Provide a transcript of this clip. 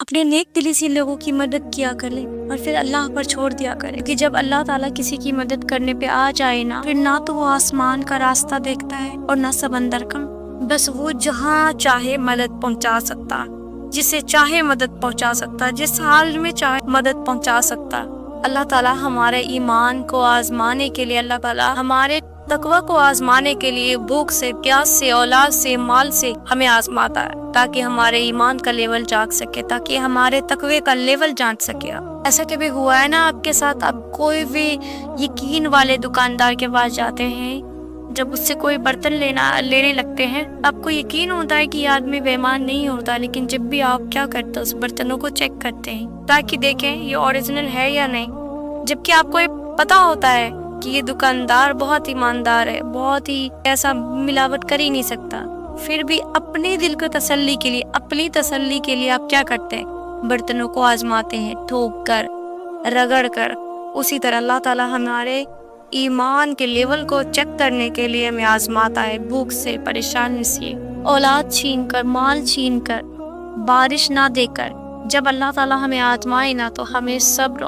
اپنے نیک دلی سے لوگوں کی مدد کیا کرے اور پھر اللہ پر چھوڑ دیا کرے، کیونکہ جب اللہ تعالیٰ کسی کی مدد کرنے پہ آ جائے نا، پھر نہ تو وہ آسمان کا راستہ دیکھتا ہے اور نہ سمندر کا، بس وہ جہاں چاہے مدد پہنچا سکتا، جسے چاہے مدد پہنچا سکتا، جس حال میں چاہے مدد پہنچا سکتا۔ اللہ تعالیٰ ہمارے ایمان کو آزمانے کے لیے، اللہ تعالیٰ ہمارے تقوی کو آزمانے کے لیے بھوک سے، پیاس سے، اولاد سے، مال سے ہمیں آزماتا ہے، تاکہ ہمارے ایمان کا لیول جانچ سکے، تاکہ ہمارے تقوی کا لیول جانچ سکے۔ ایسا کبھی ہوا ہے نا آپ کے ساتھ، آپ کوئی بھی یقین والے دکاندار کے پاس جاتے ہیں، جب اس سے کوئی برتن لینے لگتے ہیں، آپ کو یقین ہوتا ہے کہ یہ آدمی بے ایمان نہیں ہوتا، لیکن جب بھی آپ کیا کرتے اس برتنوں کو چیک کرتے ہیں تاکہ دیکھیں یہ اوریجنل ہے یا نہیں، جبکہ آپ کو یہ پتا ہوتا ہے کہ یہ دکاندار بہت ایماندار ہے، بہت ہی ایسا ملاوٹ کر ہی نہیں سکتا، پھر بھی اپنے دل کو تسلی کے لیے، اپنی تسلی کے لیے آپ کیا کرتے ہیں؟ برتنوں کو آزماتے ہیں، ٹھوک کر، رگڑ کر۔ اسی طرح اللہ تعالیٰ ہمارے ایمان کے لیول کو چیک کرنے کے لیے ہمیں آزماتا ہے، بھوک سے، پریشانی سے، اولاد چھین کر، مال چھین کر، بارش نہ دے کر۔ جب اللہ تعالیٰ ہمیں آزمائے نا تو ہمیں صبر